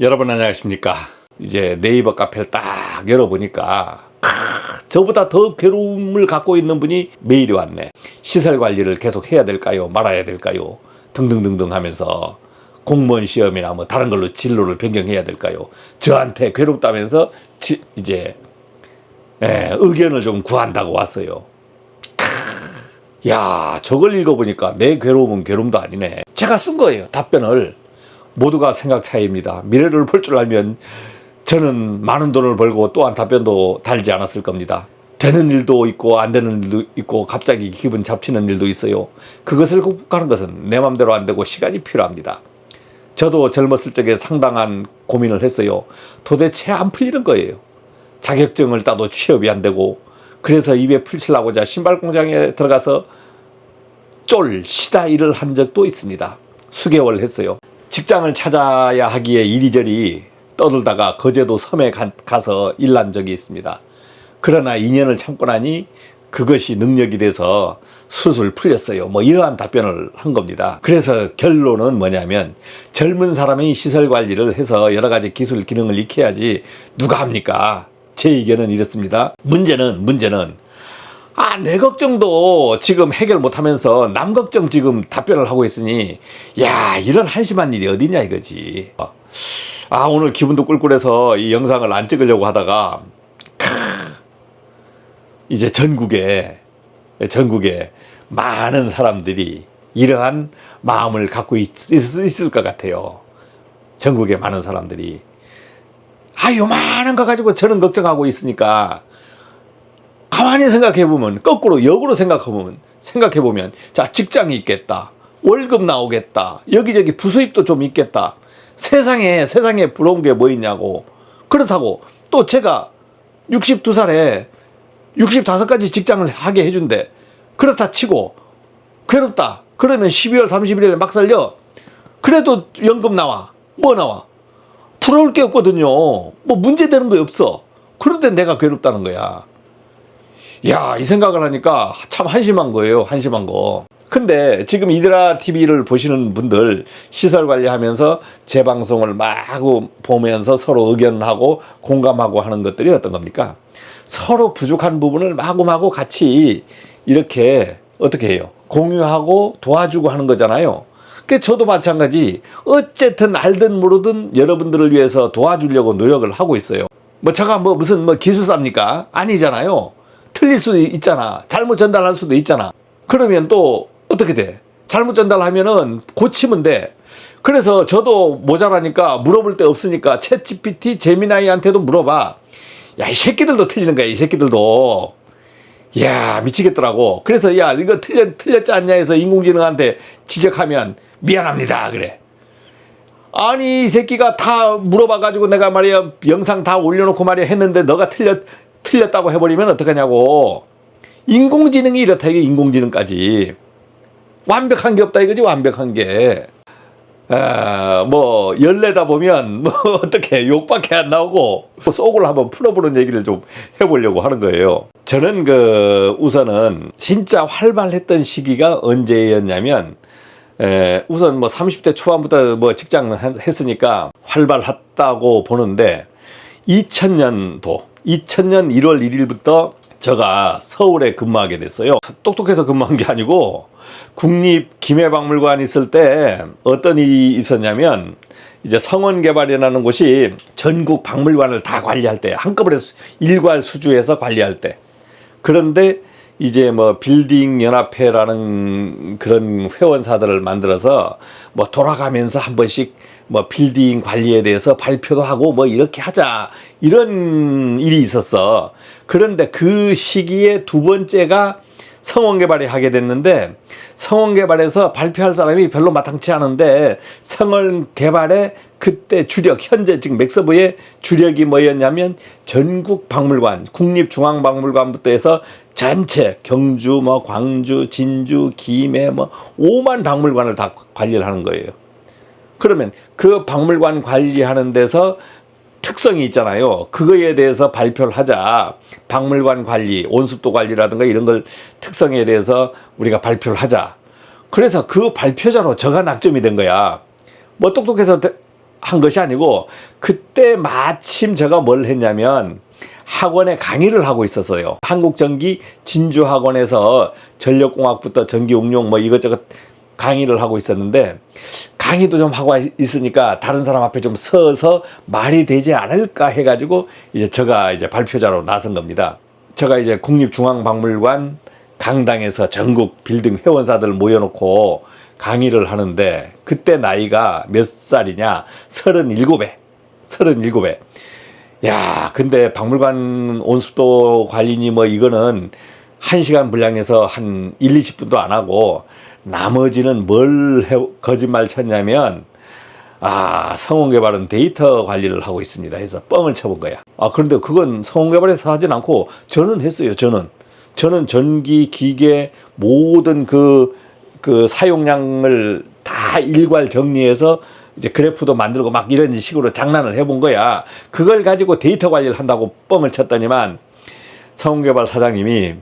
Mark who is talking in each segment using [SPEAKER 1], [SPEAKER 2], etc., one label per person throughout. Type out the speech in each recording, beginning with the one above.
[SPEAKER 1] 여러분 안녕하십니까. 이제 네이버 카페를 딱 열어보니까 저보다 더 괴로움을 갖고 있는 분이 메일이 왔네. 시설 관리를 계속 해야 될까요? 말아야 될까요? 등등등등 하면서 공무원 시험이나 뭐 다른 걸로 진로를 변경해야 될까요? 저한테 괴롭다면서 이제 의견을 좀 구한다고 왔어요. 야, 저걸 읽어보니까 내 괴로움은 괴로움도 아니네. 제가 쓴 거예요, 답변을. 모두가 생각 차이입니다. 미래를 볼 줄 알면 저는 많은 돈을 벌고 또한 답변도 달지 않았을 겁니다. 되는 일도 있고 안 되는 일도 있고 갑자기 기분 잡치는 일도 있어요. 그것을 극복하는 것은 내 맘대로 안 되고 시간이 필요합니다. 저도 젊었을 적에 상당한 고민을 했어요. 도대체 안 풀리는 거예요. 자격증을 따도 취업이 안 되고, 그래서 입에 풀칠하고자 신발 공장에 들어가서 시다 일을 한 적도 있습니다. 수개월 했어요. 직장을 찾아야 하기에 이리저리 떠들다가 거제도 섬에 가서 일한 적이 있습니다. 그러나 2년을 참고 나니 그것이 능력이 돼서 술술 풀렸어요. 뭐 이러한 답변을 한 겁니다. 그래서 결론은 뭐냐면, 젊은 사람이 시설 관리를 해서 여러 가지 기술 기능을 익혀야지 누가 합니까? 제 의견은 이렇습니다. 문제는 내 걱정도 지금 해결 못하면서 남 걱정 지금 답변을 하고 있으니, 야, 이런 한심한 일이 어디냐 이거지. 오늘 기분도 꿀꿀해서 이 영상을 안 찍으려고 하다가 이제 전국에 많은 사람들이 이러한 마음을 갖고 있을 것 같아요. 전국에 많은 사람들이 요만한 거 가지고 저는 걱정하고 있으니까, 가만히 생각해보면, 거꾸로 역으로 생각해보면, 자, 직장이 있겠다, 월급 나오겠다, 여기저기 부수입도 좀 있겠다, 세상에 부러운 게 뭐 있냐고. 그렇다고 또 제가 62살에 65가지 직장을 하게 해준대. 그렇다 치고 괴롭다 그러면 12월 31일에 막 살려. 그래도 연금 나와, 뭐 나와, 부러울 게 없거든요. 뭐 문제되는 거 없어. 그런데 내가 괴롭다는 거야. 야, 이 생각을 하니까 참 한심한 거예요. 한심한 거. 근데 지금 이데라 TV를 보시는 분들, 시설 관리하면서 제 방송을 막 보면서 서로 의견하고 공감하고 하는 것들이 어떤 겁니까? 서로 부족한 부분을 마구마구 같이 이렇게 어떻게 해요? 공유하고 도와주고 하는 거잖아요. 그 저도 마찬가지. 어쨌든 알든 모르든 여러분들을 위해서 도와주려고 노력을 하고 있어요. 제가 무슨 기술사입니까? 아니잖아요. 틀릴 수도 있잖아. 잘못 전달할 수도 있잖아. 그러면 또 어떻게 돼? 잘못 전달하면은 고치면 돼. 그래서 저도 모자라니까 물어볼 데 없으니까 챗GPT, 제미나이한테도 물어봐. 야, 이 새끼들도 틀리는 거야, 이 새끼들도. 야, 미치겠더라고. 그래서 야, 이거 틀렸지 않냐 해서 인공지능한테 지적하면 미안합니다 그래. 아니, 이 새끼가 다 물어봐가지고 내가 말이야 영상 다 올려놓고 말이야 했는데 너가 틀렸다고 해버리면 어떡하냐고. 인공지능이 이렇다, 이게 인공지능까지. 완벽한 게 없다 이거지, 완벽한 게. 열내다 보면 어떻게 욕밖에 안 나오고, 속을 한번 풀어보는 얘기를 좀 해보려고 하는 거예요. 저는 우선은 진짜 활발했던 시기가 언제였냐면, 우선 30대 초반부터 직장 했으니까 활발했다고 보는데, 2000년 1월 1일부터 제가 서울에 근무하게 됐어요. 똑똑해서 근무한 게 아니고, 국립기매박물관 있을 때 어떤 일이 있었냐면, 이제 성원개발이라는 곳이 전국 박물관을 다 관리할 때, 한꺼번에 일괄 수주해서 관리할 때. 그런데 이제 빌딩 연합회라는 그런 회원사들을 만들어서 돌아가면서 한 번씩 빌딩 관리에 대해서 발표도 하고 이렇게 하자, 이런 일이 있었어. 그런데 그 시기에 두 번째가 성원개발이 하게 됐는데, 성원개발에서 발표할 사람이 별로 마땅치 않은데, 성원개발의 그때 주력, 현재 지금 맥서브의 주력이 뭐였냐면, 전국 박물관, 국립중앙박물관부터 해서 전체 경주, 광주, 진주, 김해 5만 박물관을 다 관리를 하는 거예요. 그러면 그 박물관 관리하는 데서 특성이 있잖아요. 그거에 대해서 발표를 하자. 박물관 관리, 온습도 관리라든가 이런 걸 특성에 대해서 우리가 발표를 하자. 그래서 그 발표자로 저가 낙점이 된 거야. 똑똑해서 한 것이 아니고 그때 마침 제가 뭘 했냐면 학원에 강의를 하고 있었어요. 한국전기 진주학원에서 전력공학부터 전기응용 뭐 이것저것 강의를 하고 있었는데 강의도 좀 하고 있으니까 다른 사람 앞에 좀 서서 말이 되지 않을까 해가지고 이제 제가 이제 발표자로 나선 겁니다. 제가 이제 국립중앙박물관 강당에서 전국 빌딩 회원사들 모여놓고 강의를 하는데 그때 나이가 몇 살이냐? 37에. 37에. 야, 근데 박물관 온습도 관리니 뭐 이거는 1시간 분량에서 한 1, 20분도 안 하고 나머지는 거짓말 쳤냐면 성원개발은 데이터 관리를 하고 있습니다 해서 뻥을 쳐본 거야. 그런데 그건 성원개발에서 하진 않고 저는 했어요. 저는 전기, 기계 모든 그 사용량을 다 일괄 정리해서 이제 그래프도 만들고 막 이런 식으로 장난을 해본 거야. 그걸 가지고 데이터 관리를 한다고 뻥을 쳤더니만 성원개발 사장님이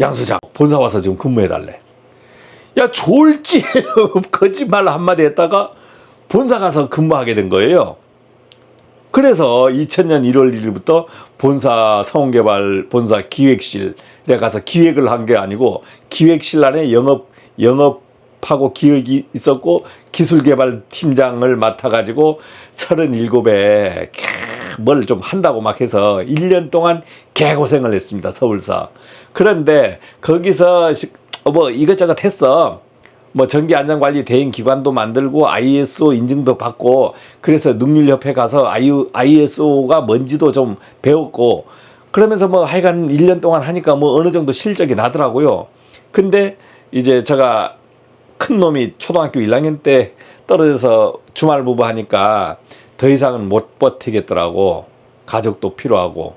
[SPEAKER 1] 양 소장 본사 와서 좀 근무해달래. 야, 졸지. 거짓말 한마디 했다가 본사 가서 근무하게 된 거예요. 그래서 2000년 1월 1일부터 본사 성원개발 본사 기획실에 가서 기획을 한 게 아니고 기획실 안에 영업하고 기획이 있었고 기술개발 팀장을 맡아가지고 37에 뭘 좀 한다고 막 해서 1년 동안 개고생을 했습니다. 서울서. 그런데 거기서 뭐 이것저것 했어. 뭐 전기안전관리 대행기관도 만들고 ISO 인증도 받고 그래서 능률협회 가서 ISO가 뭔지도 좀 배웠고 그러면서 뭐 하여간 1년 동안 하니까 뭐 어느 정도 실적이 나더라고요. 근데 이제 제가 큰 놈이 초등학교 1학년 때 떨어져서 주말부부 하니까 더 이상은 못 버티겠더라고. 가족도 필요하고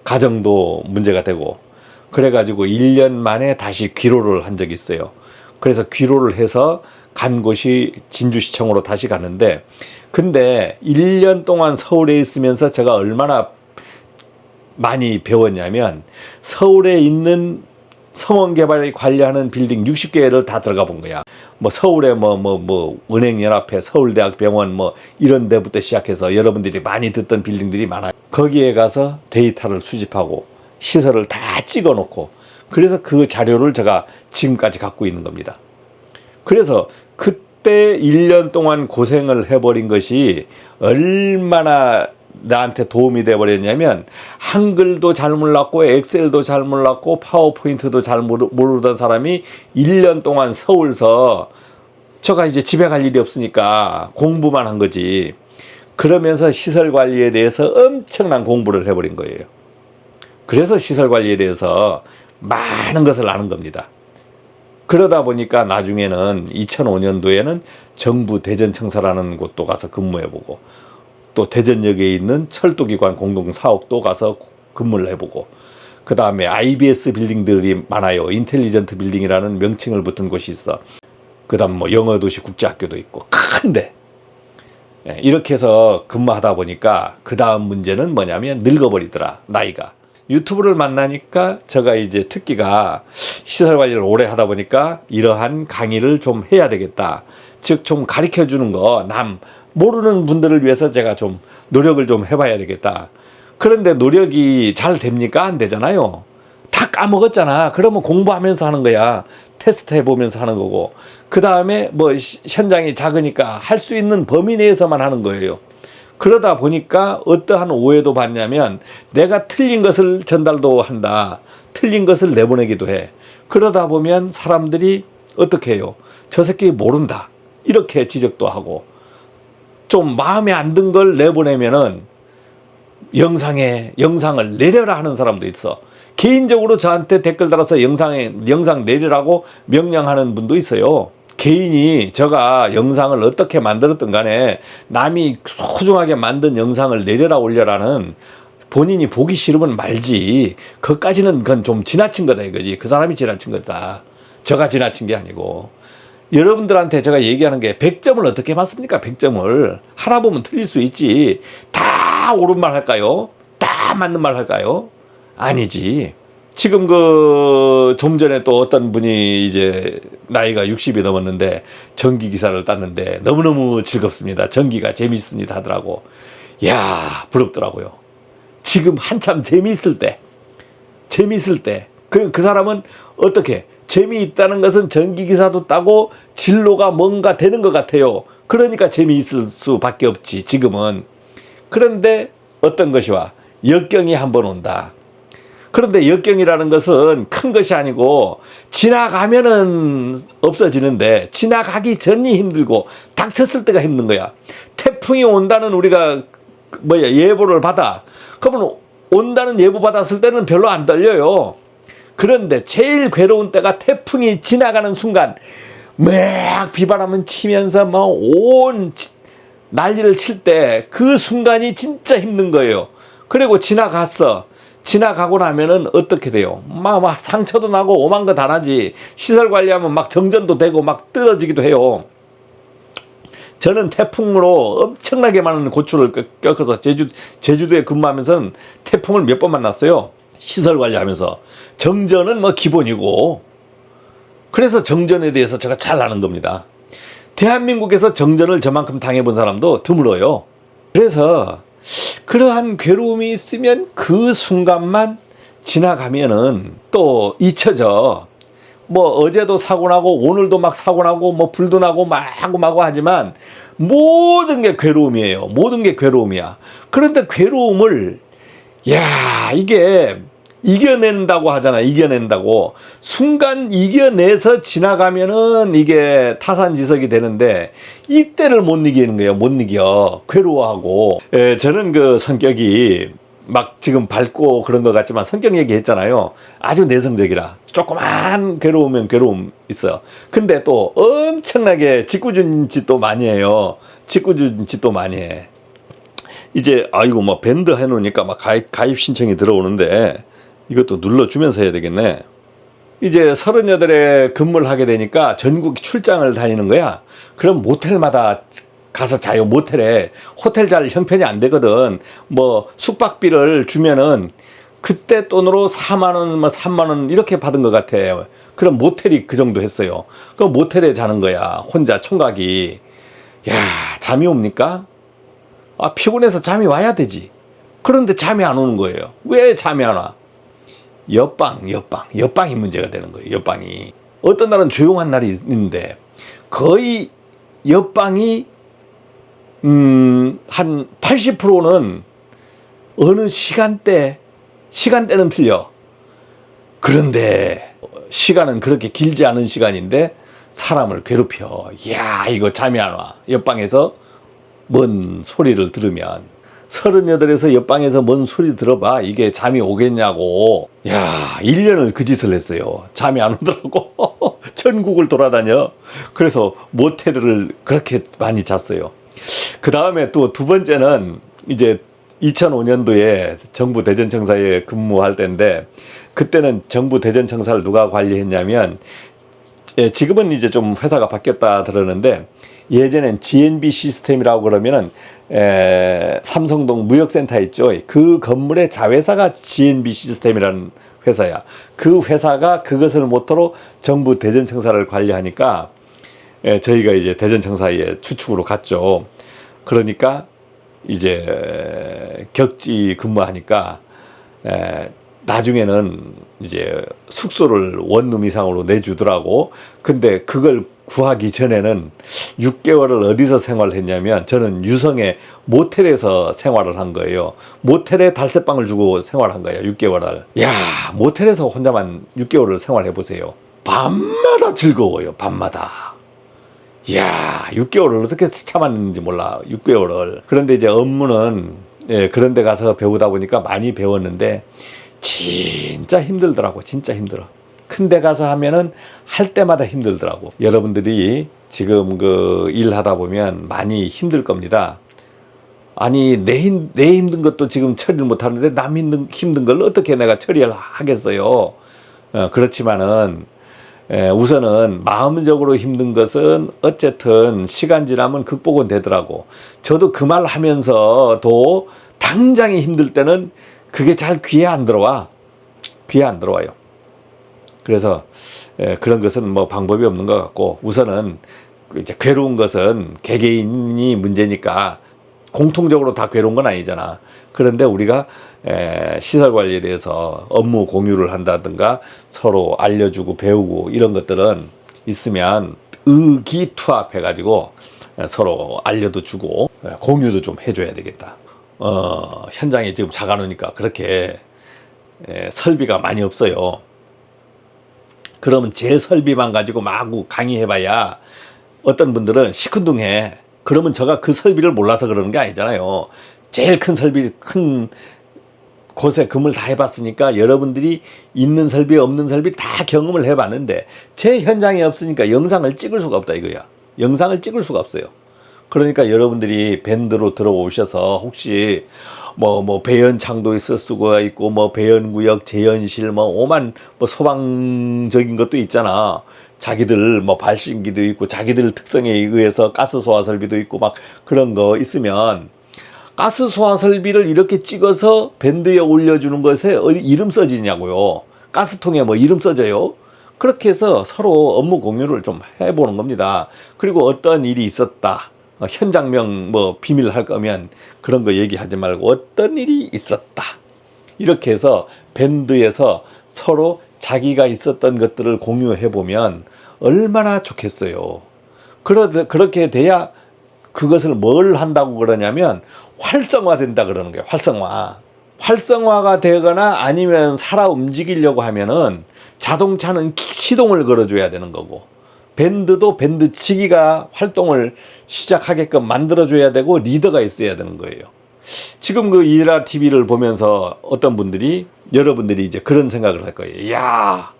[SPEAKER 1] 가정도 문제가 되고 그래가지고 1년 만에 다시 귀로를 한 적이 있어요. 그래서 귀로를 해서 간 곳이 진주시청으로 다시 갔는데 근데 1년 동안 서울에 있으면서 제가 얼마나 많이 배웠냐면 서울에 있는 성원개발이 관리하는 빌딩 60개를 다 들어가 본 거야. 뭐 서울에 뭐 은행연합회, 서울대학병원 뭐 이런 데부터 시작해서 여러분들이 많이 듣던 빌딩들이 많아요. 거기에 가서 데이터를 수집하고 시설을 다 찍어 놓고 그래서 그 자료를 제가 지금까지 갖고 있는 겁니다. 그래서 그때 1년 동안 고생을 해버린 것이 얼마나 나한테 도움이 돼버렸냐면 한글도 잘 몰랐고 엑셀도 잘 몰랐고 파워포인트도 잘 모르던 사람이 1년 동안 서울서 제가 이제 집에 갈 일이 없으니까 공부만 한 거지. 그러면서 시설 관리에 대해서 엄청난 공부를 해버린 거예요. 그래서 시설 관리에 대해서 많은 것을 아는 겁니다. 그러다 보니까 나중에는 2005년도에는 정부 대전청사라는 곳도 가서 근무해보고 또 대전역에 있는 철도기관 공동사업도 가서 근무를 해보고 그 다음에 IBS 빌딩들이 많아요. 인텔리전트 빌딩이라는 명칭을 붙은 곳이 있어. 그 다음 뭐 영어도시 국제학교도 있고 큰데 이렇게 해서 근무하다 보니까 그 다음 문제는 뭐냐면 늙어버리더라. 나이가. 유튜브를 만나니까 제가 이제 특기가 시설 관리를 오래 하다 보니까 이러한 강의를 좀 해야 되겠다. 즉 좀 가르쳐 주는 거 모르는 분들을 위해서 제가 좀 노력을 좀 해봐야 되겠다. 그런데 노력이 잘 됩니까? 안 되잖아요. 다 까먹었잖아. 그러면 공부하면서 하는 거야. 테스트 해보면서 하는 거고. 그 다음에 뭐 현장이 작으니까 할 수 있는 범위 내에서만 하는 거예요. 그러다 보니까 어떠한 오해도 받냐면 내가 틀린 것을 전달도 한다. 틀린 것을 내보내기도 해. 그러다 보면 사람들이 어떻게 해요? 저 새끼 모른다. 이렇게 지적도 하고 좀 마음에 안 든 걸 내보내면은 영상을 내려라 하는 사람도 있어. 개인적으로 저한테 댓글 달아서 영상 내리라고 명령하는 분도 있어요. 개인이 제가 영상을 어떻게 만들었든 간에 남이 소중하게 만든 영상을 내려라 올려라는 본인이 보기 싫으면 말지. 그것까지는 그건 좀 지나친 거다 이거지. 그 사람이 지나친 거다. 제가 지나친 게 아니고. 여러분들한테 제가 얘기하는 게 100점을 어떻게 맞습니까? 100점을. 하나 보면 틀릴 수 있지. 다 옳은 말 할까요? 다 맞는 말 할까요? 아니지. 지금 좀 전에 또 어떤 분이 이제 나이가 60이 넘었는데 전기 기사를 땄는데 너무너무 즐겁습니다. 전기가 재밌습니다 하더라고. 이야, 부럽더라고요. 지금 한참 재미있을 때, 그 사람은 어떻게 재미있다는 것은 전기 기사도 따고 진로가 뭔가 되는 것 같아요. 그러니까 재미있을 수밖에 없지 지금은. 그런데 어떤 것이와 역경이 한번 온다. 그런데 역경이라는 것은 큰 것이 아니고 지나가면은 없어지는데 지나가기 전이 힘들고 닥쳤을 때가 힘든 거야. 태풍이 온다는 우리가 예보를 받아. 그러면 온다는 예보 받았을 때는 별로 안 떨려요. 그런데 제일 괴로운 때가 태풍이 지나가는 순간 막 비바람은 치면서 온 난리를 칠 때 그 순간이 진짜 힘든 거예요. 그리고 지나가고 나면은 어떻게 돼요? 막 상처도 나고 오만 거 다 나지. 시설 관리하면 막 정전도 되고 막 떨어지기도 해요. 저는 태풍으로 엄청나게 많은 고초를 겪어서 제주도에 근무하면서는 태풍을 몇 번 만났어요. 시설 관리하면서. 정전은 기본이고. 그래서 정전에 대해서 제가 잘 아는 겁니다. 대한민국에서 정전을 저만큼 당해본 사람도 드물어요. 그래서 그러한 괴로움이 있으면 그 순간만 지나가면은 또 잊혀져. 어제도 사고 나고 오늘도 막 사고 나고 불도 나고 마구 하지만 모든 게 괴로움이에요. 모든 게 괴로움이야. 그런데 괴로움을 이게 이겨낸다고 하잖아. 이겨낸다고. 순간 이겨내서 지나가면은 이게 타산지석이 되는데 이때를 못 이기는 거예요. 못 이겨. 괴로워하고. 저는 성격이 막 지금 밝고 그런 것 같지만 성격 얘기했잖아요. 아주 내성적이라. 조그만 괴로우면 괴로움 있어요. 근데 또 엄청나게 짓궂은 짓도 많이 해요. 짓궂은 짓도 많이 해. 이제 밴드 해놓으니까 가입 신청이 들어오는데 이것도 눌러주면서 해야 되겠네. 이제 38에 근무를 하게 되니까 전국 출장을 다니는 거야. 그럼 모텔마다 가서 자요. 모텔에 호텔 잘 형편이 안 되거든. 숙박비를 주면은 그때 돈으로 4만 원, 3만 원 이렇게 받은 것 같아. 그럼 모텔이 그 정도 했어요. 그럼 모텔에 자는 거야. 혼자 총각이. 잠이 옵니까? 피곤해서 잠이 와야 되지. 그런데 잠이 안 오는 거예요. 왜 잠이 안 와? 옆방이 문제가 되는 거예요. 옆방이. 어떤 날은 조용한 날이 있는데 거의 옆방이 한 80%는 어느 시간대는 틀려. 그런데 시간은 그렇게 길지 않은 시간인데 사람을 괴롭혀. 이거 잠이 안 와. 옆방에서 뭔 소리를 들으면. 38에서 옆방에서 뭔 소리 들어봐. 이게 잠이 오겠냐고. 1년을 그 짓을 했어요. 잠이 안 오더라고. 전국을 돌아다녀. 그래서 모텔을 그렇게 많이 잤어요. 그 다음에 또 두 번째는 이제 2005년도에 정부 대전청사에 근무할 때인데 그때는 정부 대전청사를 누가 관리했냐면 지금은 이제 좀 회사가 바뀌었다 들었는데 예전엔 GNB 시스템이라고 그러면은 삼성동 무역센터 있죠. 그 건물의 자회사가 GNB 시스템이라는 회사야. 그 회사가 그것을 모토로 정부 대전청사를 관리하니까 저희가 이제 대전청사에 추축으로 갔죠. 그러니까 이제 격지 근무하니까 나중에는 이제 숙소를 원룸 이상으로 내주더라고. 근데 그걸 구하기 전에는 6개월을 어디서 생활을 했냐면 저는 유성의 모텔에서 생활을 한 거예요. 모텔에 달새방을 주고 생활한 거예요. 6개월을. 모텔에서 혼자만 6개월을 생활해 보세요. 밤마다 즐거워요. 밤마다. 6개월을 어떻게 참았는지 몰라. 6개월을. 그런데 이제 업무는 그런 데 가서 배우다 보니까 많이 배웠는데 진짜 힘들더라고. 진짜 힘들어. 큰 데 가서 하면은 할 때마다 힘들더라고. 여러분들이 지금 일하다 보면 많이 힘들 겁니다. 아니 내 힘든 것도 지금 처리를 못 하는데 남 힘든 걸 어떻게 내가 처리를 하겠어요. 그렇지만은 우선은 마음적으로 힘든 것은 어쨌든 시간 지나면 극복은 되더라고. 저도 그 말 하면서도 당장이 힘들 때는 그게 잘 귀에 안 들어와. 귀에 안 들어와요. 그래서 그런 것은 뭐 방법이 없는 것 같고, 우선은 이제 괴로운 것은 개개인이 문제니까 공통적으로 다 괴로운 건 아니잖아. 그런데 우리가 시설 관리에 대해서 업무 공유를 한다든가 서로 알려주고 배우고 이런 것들은 있으면 의기투합해 가지고 서로 알려도 주고 공유도 좀 해줘야 되겠다. 현장에 지금 자가 놓으니까 그렇게 설비가 많이 없어요. 그러면 제 설비만 가지고 마구 강의해봐야 어떤 분들은 시큰둥해. 그러면 제가 그 설비를 몰라서 그러는 게 아니잖아요. 제일 큰 설비, 큰 곳에 금을 다 해봤으니까 여러분들이 있는 설비, 없는 설비 다 경험을 해봤는데 제 현장에 없으니까 영상을 찍을 수가 없다 이거야. 영상을 찍을 수가 없어요. 그러니까 여러분들이 밴드로 들어오셔서 혹시 뭐 배연창도 있을 수가 있고 뭐 배연구역, 재연실 뭐 오만 뭐 소방적인 것도 있잖아. 자기들 뭐 발신기도 있고 자기들 특성에 의해서 가스 소화 설비도 있고 막 그런 거 있으면 가스 소화 설비를 이렇게 찍어서 밴드에 올려주는 것에 어디 이름 써지냐고요. 가스통에 뭐 이름 써져요. 그렇게 해서 서로 업무 공유를 좀 해보는 겁니다. 그리고 어떤 일이 있었다. 현장명 뭐 비밀 할 거면 그런 거 얘기하지 말고 어떤 일이 있었다. 이렇게 해서 밴드에서 서로 자기가 있었던 것들을 공유해 보면 얼마나 좋겠어요. 그렇게 돼야 그것을 뭘 한다고 그러냐면 활성화 된다 그러는 거예요. 활성화가 되거나 아니면 살아 움직이려고 하면은 자동차는 시동을 걸어줘야 되는 거고, 밴드도 밴드치기가 활동을 시작하게끔 만들어줘야 되고 리더가 있어야 되는 거예요. 지금 그 이라 TV를 보면서 어떤 분들이, 여러분들이 이제 그런 생각을 할 거예요. 야,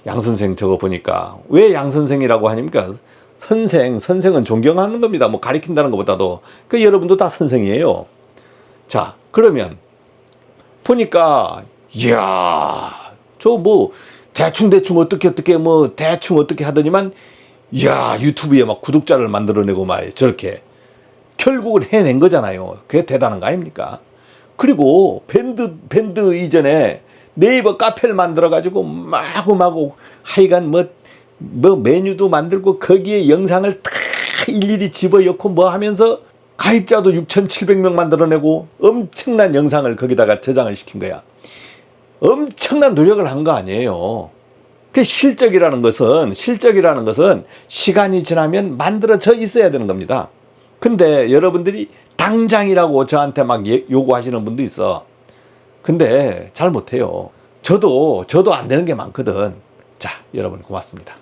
[SPEAKER 1] 양 선생 저거 보니까 왜 양 선생이라고 하니까 선생은 존경하는 겁니다. 뭐 가리킨다는 것보다도 그 여러분도 다 선생이에요. 자, 그러면 보니까 이야, 저 뭐 대충 어떻게 뭐 대충 어떻게 하더니만 이야, 유튜브에 막 구독자를 만들어내고 말이에요. 저렇게 결국은 해낸 거잖아요. 그게 대단한 거 아닙니까? 그리고 밴드 이전에 네이버 카페를 만들어 가지고 마구 하여간 뭐 메뉴도 만들고 거기에 영상을 다 일일이 집어넣고 뭐 하면서 가입자도 6,700명 만들어내고 엄청난 영상을 거기다가 저장을 시킨 거야. 엄청난 노력을 한 거 아니에요. 그 실적이라는 것은 시간이 지나면 만들어져 있어야 되는 겁니다. 근데 여러분들이 당장이라고 저한테 막 요구하시는 분도 있어. 근데 잘 못해요. 저도 안 되는 게 많거든. 자, 여러분 고맙습니다.